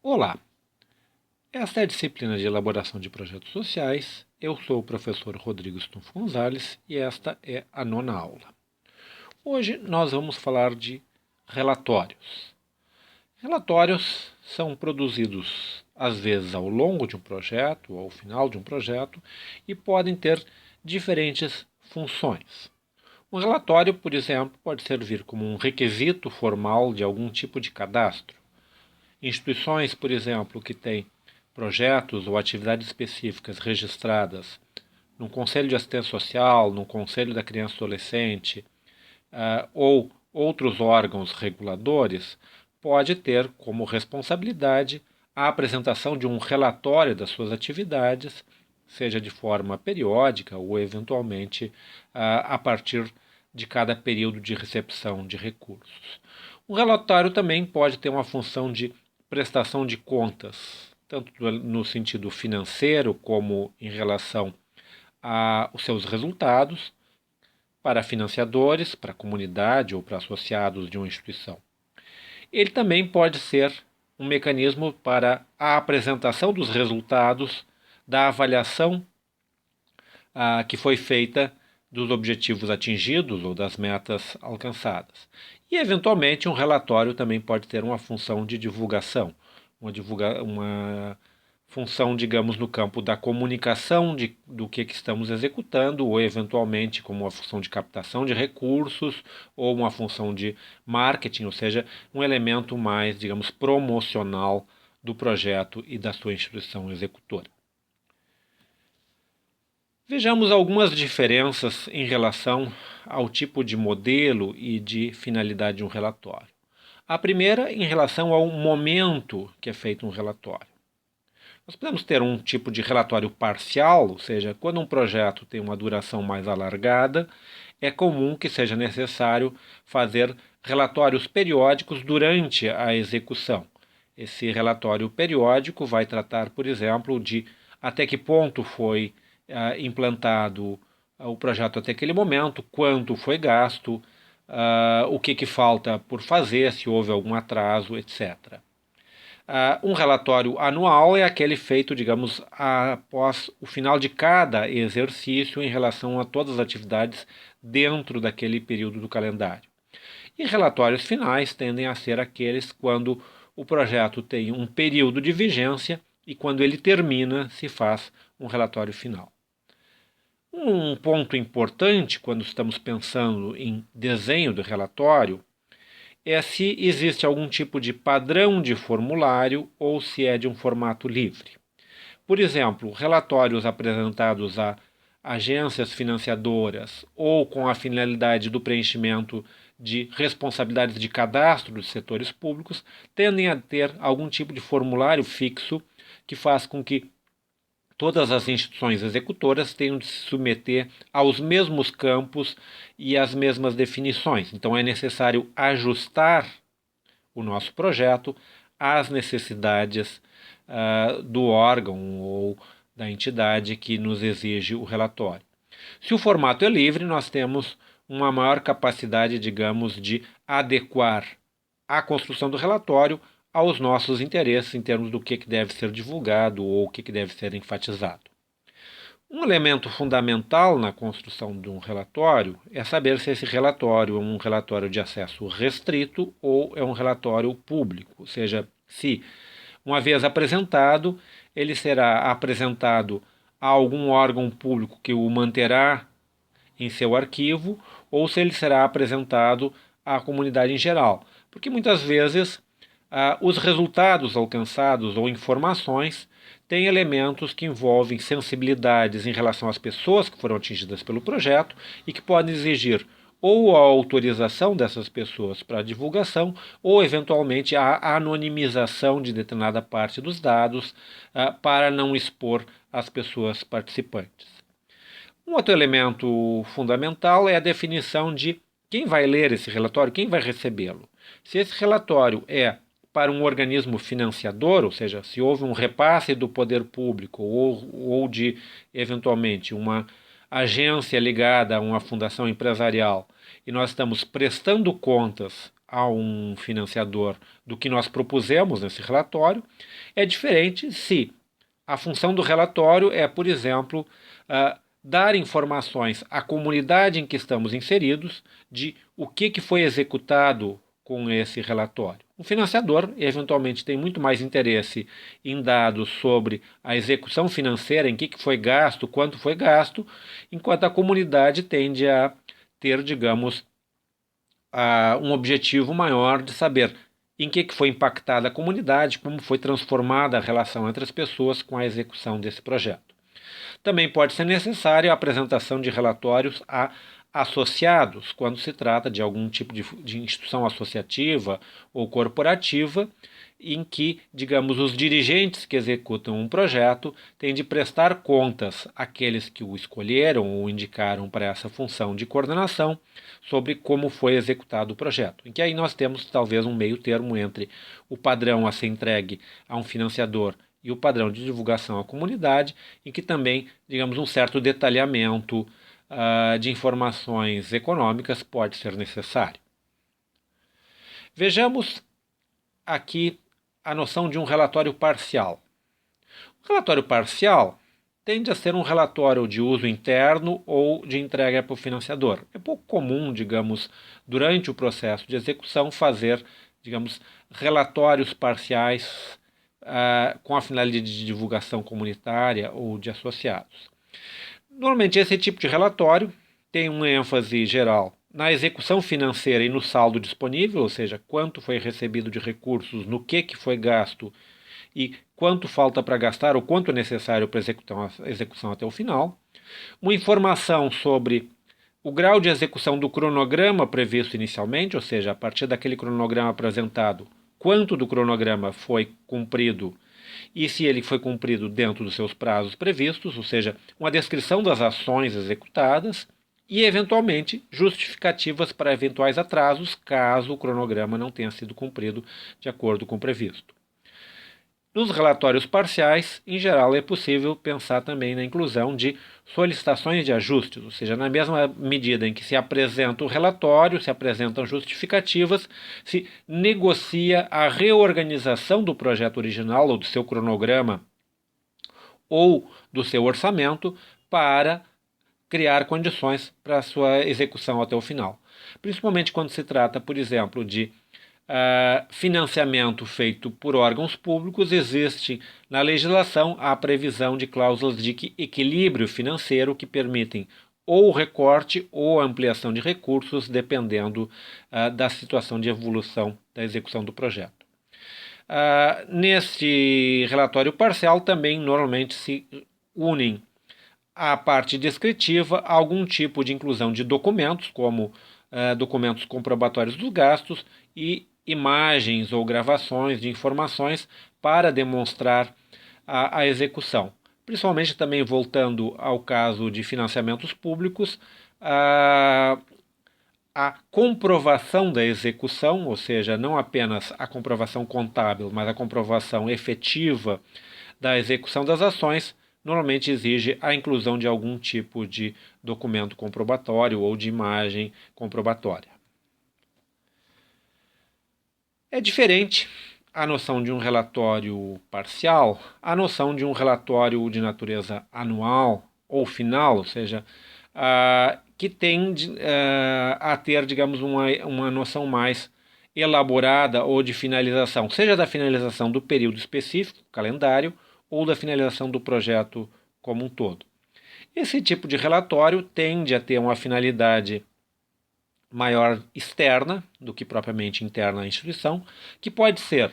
Olá, esta é a disciplina de elaboração de projetos sociais. Eu sou o professor Rodrigo Stunf Gonzalez e esta é a 9ª aula. Hoje nós vamos falar de relatórios. Relatórios são produzidos às vezes ao longo de um projeto ou ao final de um projeto e podem ter diferentes funções. Um relatório, por exemplo, pode servir como um requisito formal de algum tipo de cadastro. Instituições, por exemplo, que têm projetos ou atividades específicas registradas no Conselho de Assistência Social, no Conselho da Criança e Adolescente ou outros órgãos reguladores, pode ter como responsabilidade a apresentação de um relatório das suas atividades, seja de forma periódica ou eventualmente a partir de cada período de recepção de recursos. O relatório também pode ter uma função de prestação de contas, tanto no sentido financeiro como em relação aos seus resultados, para financiadores, para a comunidade ou para associados de uma instituição. Ele também pode ser um mecanismo para a apresentação dos resultados da avaliação que foi feita dos objetivos atingidos ou das metas alcançadas. E, eventualmente, um relatório também pode ter uma função de divulgação, uma função, digamos, no campo da comunicação do que estamos executando, ou, eventualmente, como uma função de captação de recursos, ou uma função de marketing, ou seja, um elemento mais, digamos, promocional do projeto e da sua instituição executora. Vejamos algumas diferenças em relação ao tipo de modelo e de finalidade de um relatório. A primeira, em relação ao momento que é feito um relatório. Nós podemos ter um tipo de relatório parcial, ou seja, quando um projeto tem uma duração mais alargada, é comum que seja necessário fazer relatórios periódicos durante a execução. Esse relatório periódico vai tratar, por exemplo, de até que ponto foi implantado o projeto até aquele momento, quanto foi gasto, o que falta por fazer, se houve algum atraso, etc. Um relatório anual é aquele feito, digamos, após o final de cada exercício em relação a todas as atividades dentro daquele período do calendário. E relatórios finais tendem a ser aqueles quando o projeto tem um período de vigência e quando ele termina se faz um relatório final. Um ponto importante quando estamos pensando em desenho do relatório é se existe algum tipo de padrão de formulário ou se é de um formato livre. Por exemplo, relatórios apresentados a agências financiadoras ou com a finalidade do preenchimento de responsabilidades de cadastro dos setores públicos tendem a ter algum tipo de formulário fixo que faz com que todas as instituições executoras tenham de se submeter aos mesmos campos e às mesmas definições. Então é necessário ajustar o nosso projeto às necessidades do órgão ou da entidade que nos exige o relatório. Se o formato é livre, nós temos uma maior capacidade, digamos, de adequar a construção do relatório aos nossos interesses em termos do que deve ser divulgado ou o que deve ser enfatizado. Um elemento fundamental na construção de um relatório é saber se esse relatório é um relatório de acesso restrito ou é um relatório público, ou seja, se, uma vez apresentado, ele será apresentado a algum órgão público que o manterá em seu arquivo ou se ele será apresentado à comunidade em geral. Porque muitas vezes os resultados alcançados ou informações têm elementos que envolvem sensibilidades em relação às pessoas que foram atingidas pelo projeto e que podem exigir ou a autorização dessas pessoas para a divulgação ou, eventualmente, a anonimização de determinada parte dos dados para não expor as pessoas participantes. Um outro elemento fundamental é a definição de quem vai ler esse relatório, quem vai recebê-lo. Se esse relatório é para um organismo financiador, ou seja, se houve um repasse do poder público ou de, eventualmente, uma agência ligada a uma fundação empresarial e nós estamos prestando contas a um financiador do que nós propusemos nesse relatório. É diferente se a função do relatório é, por exemplo, dar informações à comunidade em que estamos inseridos de o que foi executado com esse relatório. O financiador, eventualmente, tem muito mais interesse em dados sobre a execução financeira, em que foi gasto, quanto foi gasto, enquanto a comunidade tende a ter, digamos, um objetivo maior de saber em que foi impactada a comunidade, como foi transformada a relação entre as pessoas com a execução desse projeto. Também pode ser necessária a apresentação de relatórios a associados, quando se trata de algum tipo de instituição associativa ou corporativa, em que, digamos, os dirigentes que executam um projeto têm de prestar contas àqueles que o escolheram ou indicaram para essa função de coordenação sobre como foi executado o projeto. Em que aí nós temos talvez um meio termo entre o padrão a ser entregue a um financiador e o padrão de divulgação à comunidade, em que também, digamos, um certo detalhamento de informações econômicas pode ser necessário. Vejamos aqui a noção de um relatório parcial. O relatório parcial tende a ser um relatório de uso interno ou de entrega para o financiador. É pouco comum, digamos, durante o processo de execução, fazer, digamos, relatórios parciais com a finalidade de divulgação comunitária ou de associados. Normalmente esse tipo de relatório tem uma ênfase geral na execução financeira e no saldo disponível, ou seja, quanto foi recebido de recursos, no que foi gasto e quanto falta para gastar ou quanto é necessário para a execução até o final. Uma informação sobre o grau de execução do cronograma previsto inicialmente, ou seja, a partir daquele cronograma apresentado, quanto do cronograma foi cumprido e se ele foi cumprido dentro dos seus prazos previstos, ou seja, uma descrição das ações executadas e, eventualmente, justificativas para eventuais atrasos, caso o cronograma não tenha sido cumprido de acordo com o previsto. Nos relatórios parciais, em geral, é possível pensar também na inclusão de solicitações de ajustes, ou seja, na mesma medida em que se apresenta o relatório, se apresentam justificativas, se negocia a reorganização do projeto original ou do seu cronograma ou do seu orçamento para criar condições para a sua execução até o final. Principalmente quando se trata, por exemplo, de financiamento feito por órgãos públicos, existe na legislação a previsão de cláusulas de equilíbrio financeiro que permitem ou recorte ou ampliação de recursos, dependendo da situação de evolução da execução do projeto. Neste relatório parcial também normalmente se unem à parte descritiva algum tipo de inclusão de documentos, como documentos comprobatórios dos gastos e imagens ou gravações de informações para demonstrar a execução. Principalmente também voltando ao caso de financiamentos públicos, a comprovação da execução, ou seja, não apenas a comprovação contábil, mas a comprovação efetiva da execução das ações, normalmente exige a inclusão de algum tipo de documento comprobatório ou de imagem comprobatória. É diferente a noção de um relatório parcial, a noção de um relatório de natureza anual ou final, ou seja, que tende a ter, digamos, uma noção mais elaborada ou de finalização, seja da finalização do período específico, calendário, ou da finalização do projeto como um todo. Esse tipo de relatório tende a ter uma finalidade maior externa do que propriamente interna à instituição, que pode ser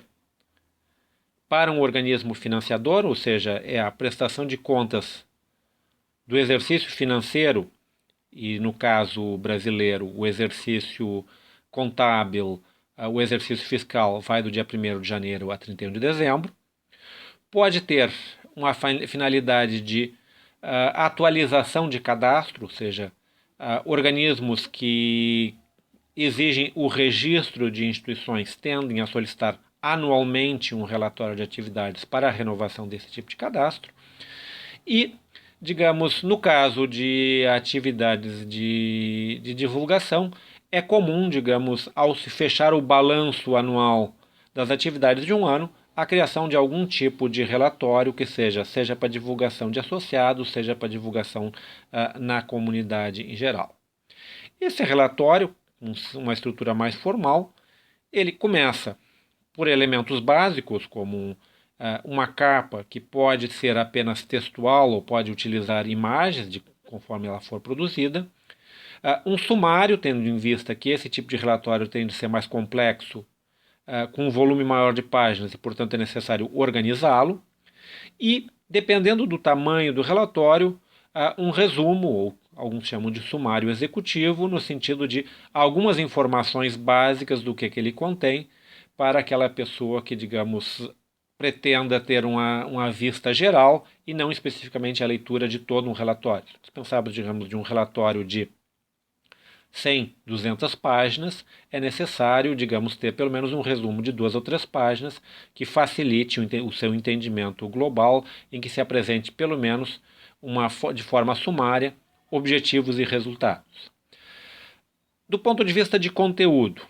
para um organismo financiador, ou seja, é a prestação de contas do exercício financeiro, e no caso brasileiro, o exercício contábil, o exercício fiscal vai do dia 1º de janeiro a 31 de dezembro. Pode ter uma finalidade de atualização de cadastro, ou seja, organismos que exigem o registro de instituições tendem a solicitar anualmente um relatório de atividades para a renovação desse tipo de cadastro. E, digamos, no caso de atividades de divulgação, é comum, digamos, ao se fechar o balanço anual das atividades de um ano, a criação de algum tipo de relatório que seja para divulgação de associados, seja para divulgação na comunidade em geral. Esse relatório, uma estrutura mais formal, ele começa por elementos básicos, como uma capa que pode ser apenas textual ou pode utilizar imagens conforme ela for produzida. Um sumário, tendo em vista que esse tipo de relatório tende a ser mais complexo, com um volume maior de páginas e, portanto, é necessário organizá-lo. E, dependendo do tamanho do relatório, um resumo, ou alguns chamam de sumário executivo, no sentido de algumas informações básicas do que ele contém, para aquela pessoa que, digamos, pretenda ter uma vista geral e não especificamente a leitura de todo um relatório. Se pensarmos, digamos, de um relatório de 100, 200 páginas, é necessário, digamos, ter pelo menos um resumo de 2 ou 3 páginas que facilite o seu entendimento global, em que se apresente pelo menos de forma sumária objetivos e resultados. Do ponto de vista de conteúdo,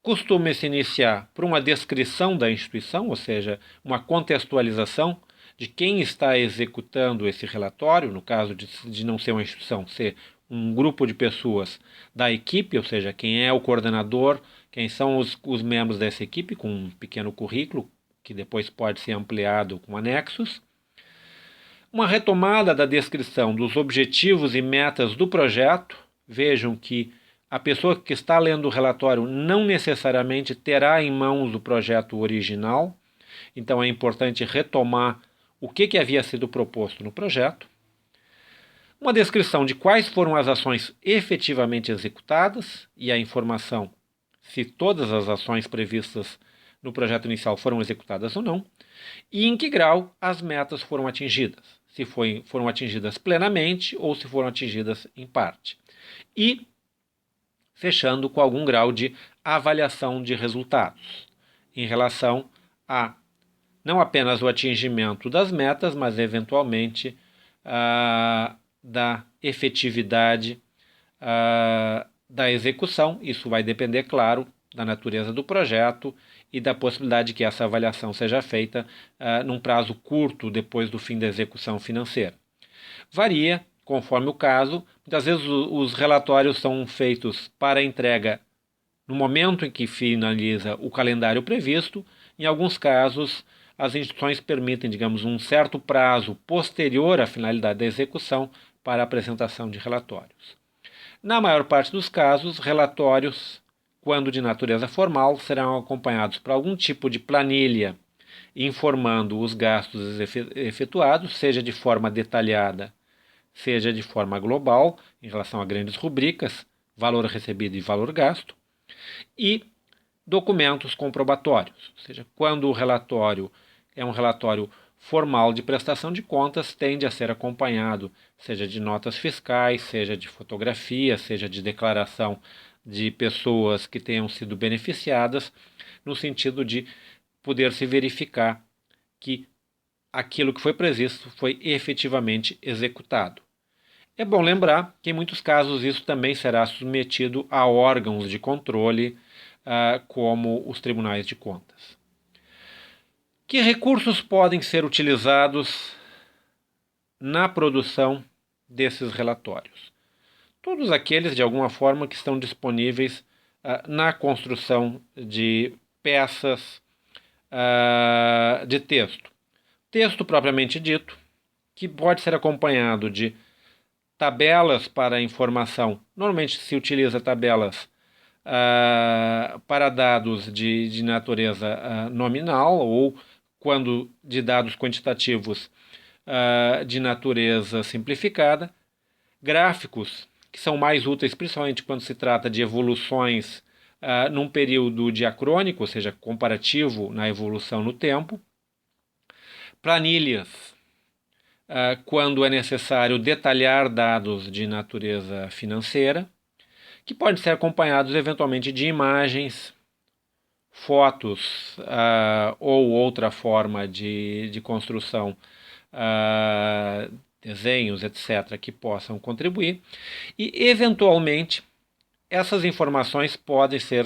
costuma-se iniciar por uma descrição da instituição, ou seja, uma contextualização de quem está executando esse relatório, no caso de não ser uma instituição, ser um grupo de pessoas da equipe, ou seja, quem é o coordenador, quem são os membros dessa equipe, com um pequeno currículo, que depois pode ser ampliado com anexos. Uma retomada da descrição dos objetivos e metas do projeto. Vejam que a pessoa que está lendo o relatório não necessariamente terá em mãos o projeto original, então é importante retomar o que havia sido proposto no projeto. Uma descrição de quais foram as ações efetivamente executadas e a informação se todas as ações previstas no projeto inicial foram executadas ou não, e em que grau as metas foram atingidas, se foram atingidas plenamente ou se foram atingidas em parte. E fechando com algum grau de avaliação de resultados em relação a não apenas o atingimento das metas, mas eventualmente da efetividade da execução. Isso vai depender, claro, da natureza do projeto e da possibilidade de que essa avaliação seja feita num prazo curto depois do fim da execução financeira. Varia, conforme o caso. Muitas vezes os relatórios são feitos para entrega no momento em que finaliza o calendário previsto. Em alguns casos, as instituições permitem, digamos, um certo prazo posterior à finalidade da execução para a apresentação de relatórios. Na maior parte dos casos, relatórios, quando de natureza formal, serão acompanhados por algum tipo de planilha informando os gastos efetuados, seja de forma detalhada, seja de forma global, em relação a grandes rubricas, valor recebido e valor gasto, e documentos comprobatórios, ou seja, quando o relatório é um relatório formal de prestação de contas, tende a ser acompanhado, seja de notas fiscais, seja de fotografia, seja de declaração de pessoas que tenham sido beneficiadas, no sentido de poder se verificar que aquilo que foi previsto foi efetivamente executado. É bom lembrar que em muitos casos isso também será submetido a órgãos de controle, como os tribunais de contas. Que recursos podem ser utilizados na produção desses relatórios? Todos aqueles, de alguma forma, que estão disponíveis na construção de peças de texto. Texto propriamente dito, que pode ser acompanhado de tabelas para informação. Normalmente se utiliza tabelas para dados de natureza nominal ou, quando de dados quantitativos, de natureza simplificada. Gráficos, que são mais úteis principalmente quando se trata de evoluções num período diacrônico, ou seja, comparativo na evolução no tempo. Planilhas, quando é necessário detalhar dados de natureza financeira, que podem ser acompanhados eventualmente de imagens, fotos ou outra forma de construção, desenhos, etc., que possam contribuir, e eventualmente essas informações podem ser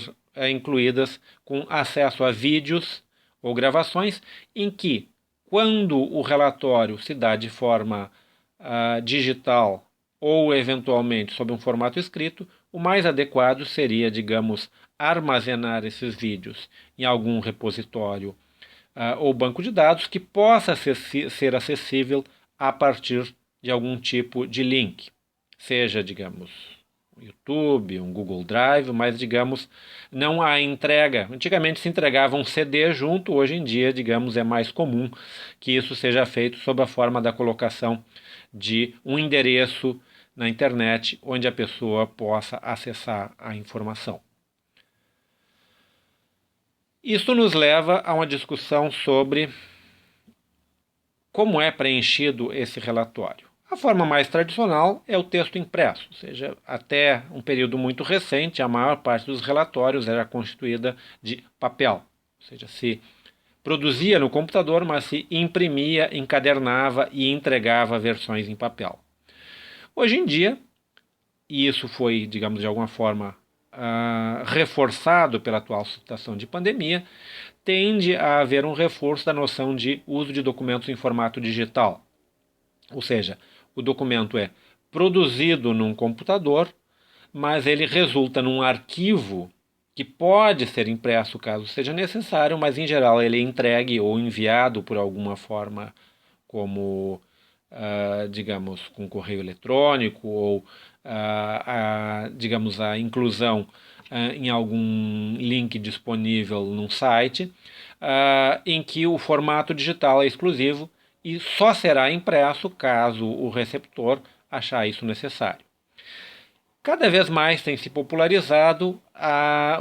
incluídas com acesso a vídeos ou gravações em que, quando o relatório se dá de forma digital ou eventualmente sob um formato escrito, o mais adequado seria, digamos, armazenar esses vídeos em algum repositório ou banco de dados que possa ser acessível a partir de algum tipo de link, seja, digamos, um YouTube, um Google Drive, mas, digamos, não a entrega. Antigamente se entregava um CD junto, hoje em dia, digamos, é mais comum que isso seja feito sob a forma da colocação de um endereço na internet onde a pessoa possa acessar a informação. Isso nos leva a uma discussão sobre como é preenchido esse relatório. A forma mais tradicional é o texto impresso, ou seja, até um período muito recente, a maior parte dos relatórios era constituída de papel, ou seja, se produzia no computador, mas se imprimia, encadernava e entregava versões em papel. Hoje em dia, e isso foi, digamos, de alguma forma reforçado pela atual situação de pandemia, tende a haver um reforço da noção de uso de documentos em formato digital. Ou seja, o documento é produzido num computador, mas ele resulta num arquivo que pode ser impresso caso seja necessário, mas em geral ele é entregue ou enviado por alguma forma, como, digamos, com correio eletrônico ou, digamos, a inclusão em algum link disponível num site, em que o formato digital é exclusivo e só será impresso caso o receptor achar isso necessário. Cada vez mais tem se popularizado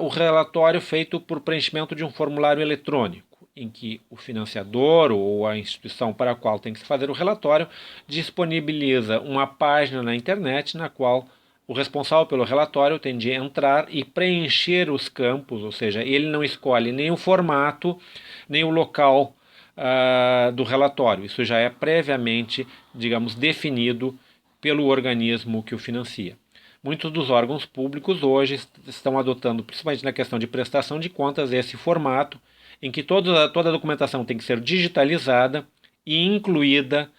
o relatório feito por preenchimento de um formulário eletrônico, em que o financiador ou a instituição para a qual tem que se fazer o relatório disponibiliza uma página na internet na qual o responsável pelo relatório tem de entrar e preencher os campos, ou seja, ele não escolhe nem o formato, nem o local do relatório. Isso já é previamente, digamos, definido pelo organismo que o financia. Muitos dos órgãos públicos hoje estão adotando, principalmente na questão de prestação de contas, esse formato em que toda a documentação tem que ser digitalizada e incluída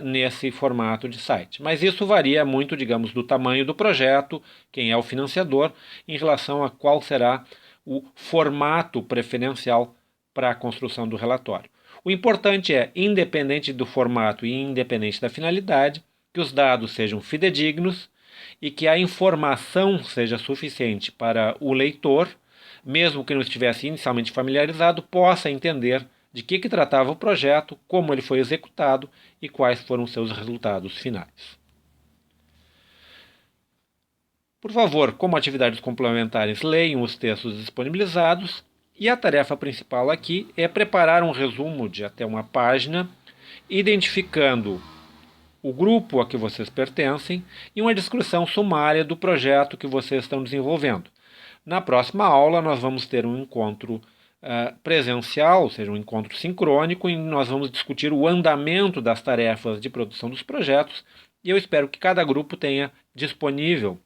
nesse formato de site. Mas isso varia muito, digamos, do tamanho do projeto, quem é o financiador, em relação a qual será o formato preferencial para a construção do relatório. O importante é, independente do formato e independente da finalidade, que os dados sejam fidedignos e que a informação seja suficiente para o leitor, mesmo que não estivesse inicialmente familiarizado, possa entender de que tratava o projeto, como ele foi executado e quais foram seus resultados finais. Por favor, como atividades complementares, leiam os textos disponibilizados e a tarefa principal aqui é preparar um resumo de até uma página, identificando o grupo a que vocês pertencem e uma descrição sumária do projeto que vocês estão desenvolvendo. Na próxima aula, nós vamos ter um encontro presencial, ou seja, um encontro sincrônico, em que nós vamos discutir o andamento das tarefas de produção dos projetos e eu espero que cada grupo tenha disponível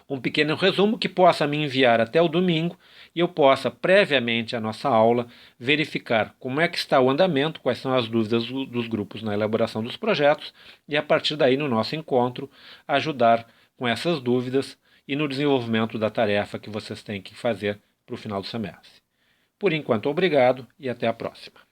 um pequeno resumo que possa me enviar até o domingo e eu possa, previamente à nossa aula, verificar como é que está o andamento, quais são as dúvidas dos grupos na elaboração dos projetos e, a partir daí, no nosso encontro, ajudar com essas dúvidas e no desenvolvimento da tarefa que vocês têm que fazer para o final do semestre. Por enquanto, obrigado e até a próxima.